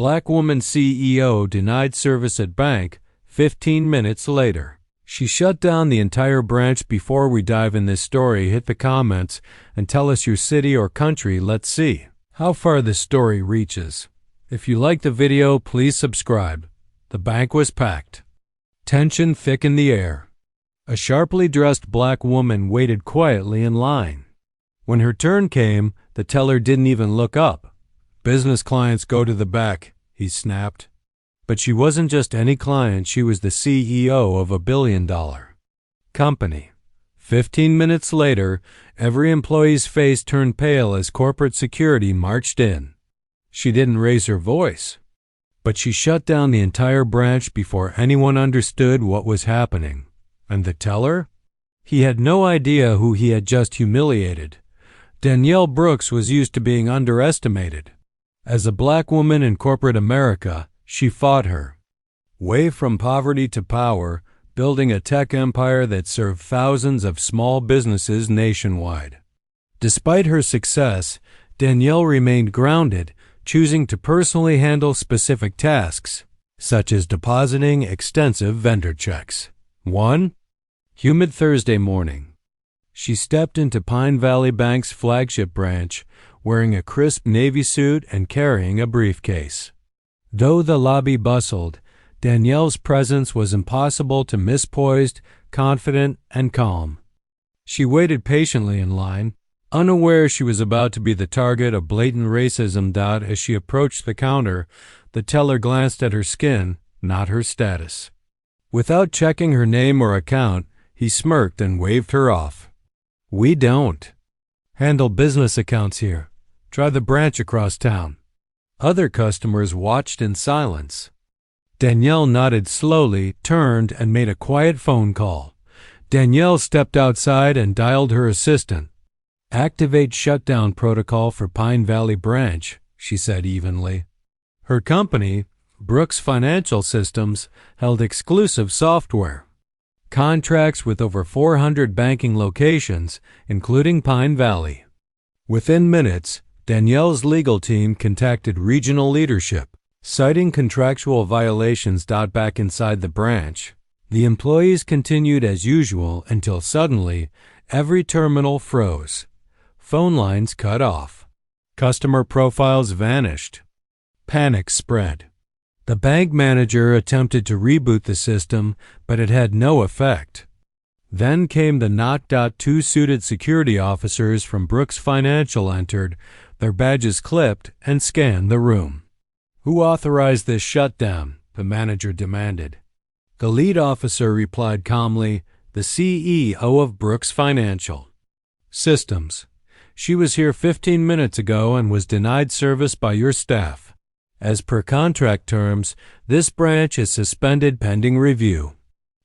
Black woman CEO denied service at bank 15 minutes later. She shut down the entire branch. Before we dive in this story, hit the comments and tell us your city or country. Let's see how far this story reaches. If you like the video, please subscribe. The bank was packed. Tension thick in the air. A sharply dressed black woman waited quietly in line. When her turn came, the teller didn't even look up. "Business clients go to the back," he snapped. But she wasn't just any client, she was the CEO of a billion-dollar company. 15 minutes later, every employee's face turned pale as corporate security marched in. She didn't raise her voice, but she shut down the entire branch before anyone understood what was happening. And the teller? He had no idea who he had just humiliated. Danielle Brooks was used to being underestimated. As a black woman in corporate America, she fought her way from poverty to power, building a tech empire that served thousands of small businesses nationwide. Despite her success, Danielle remained grounded, choosing to personally handle specific tasks, such as depositing extensive vendor checks. One humid Thursday morning, she stepped into Pine Valley Bank's flagship branch, wearing a crisp navy suit and carrying a briefcase. Though the lobby bustled, Danielle's presence was impossible to miss. Poised, confident, and calm. She waited patiently in line, unaware she was about to be the target of blatant racism. As she approached the counter, the teller glanced at her skin, not her status. Without checking her name or account, he smirked and waved her off. "We don't handle business accounts here. Try the branch across town." Other customers watched in silence. Danielle nodded slowly, turned, and made a quiet phone call. Danielle stepped outside and dialed her assistant. "Activate shutdown protocol for Pine Valley branch," she said evenly. Her company, Brooks Financial Systems, held exclusive software contracts with over 400 banking locations, including Pine Valley. Within minutes, Danielle's legal team contacted regional leadership, citing contractual violations. Back inside the branch, the employees continued as usual until suddenly every terminal froze. Phone lines cut off. Customer profiles vanished. Panic spread. The bank manager attempted to reboot the system, but it had no effect. Then came the knock. Two suited security officers from Brooks Financial entered, their badges clipped, and scanned the room. "Who authorized this shutdown?" the manager demanded. The lead officer replied calmly, "The CEO of Brooks Financial Systems. She was here 15 minutes ago and was denied service by your staff. As per contract terms, this branch is suspended pending review."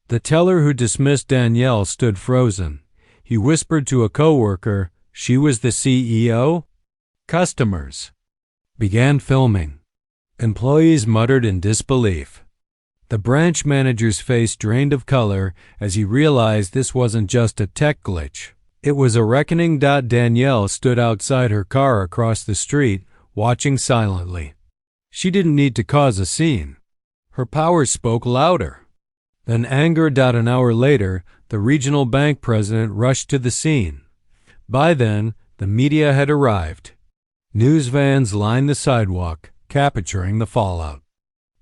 The teller who dismissed Danielle stood frozen. He whispered to a coworker, "She was the CEO?" Customers began filming. Employees muttered in disbelief. The branch manager's face drained of color as he realized this wasn't just a tech glitch. It was a reckoning. Danielle stood outside her car across the street, watching silently. She didn't need to cause a scene. Her power spoke louder. Then anger. An hour later, the regional bank president rushed to the scene. By then, the media had arrived. News vans lined the sidewalk, capturing the fallout.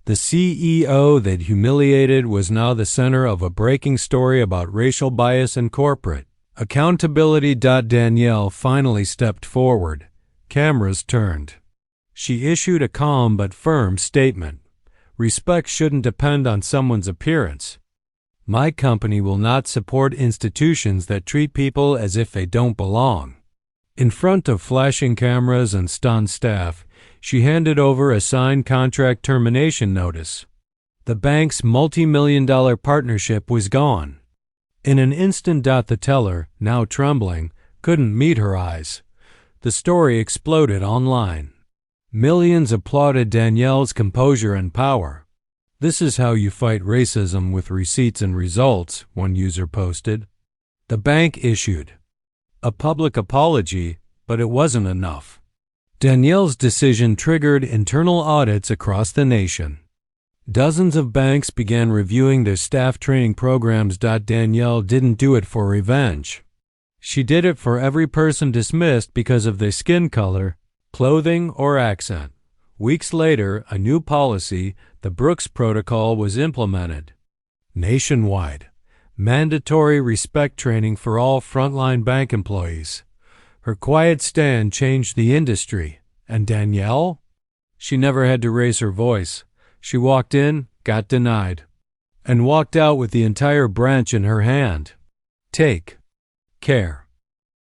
The CEO that humiliated was now the center of a breaking story about racial bias and corporate accountability. Danielle finally stepped forward. Cameras turned. She issued a calm but firm statement. "Respect shouldn't depend on someone's appearance. My company will not support institutions that treat people as if they don't belong." In front of flashing cameras and stunned staff, she handed over a signed contract termination notice. The bank's multi-million-dollar partnership was gone. In an instant. The teller, now trembling, couldn't meet her eyes. The story exploded online. Millions applauded Danielle's composure and power. "This is how you fight racism with receipts and results," one user posted. The bank issued a public apology, but it wasn't enough. Danielle's decision triggered internal audits across the nation. Dozens of banks began reviewing their staff training programs. Danielle didn't do it for revenge. She did it for every person dismissed because of their skin color, clothing, or accent. Weeks later, a new policy, the Brooks Protocol, was implemented. Nationwide, mandatory respect training for all frontline bank employees. Her quiet stand changed the industry. And Danielle? She never had to raise her voice. She walked in, got denied, and walked out with the entire branch in her hand. Take care.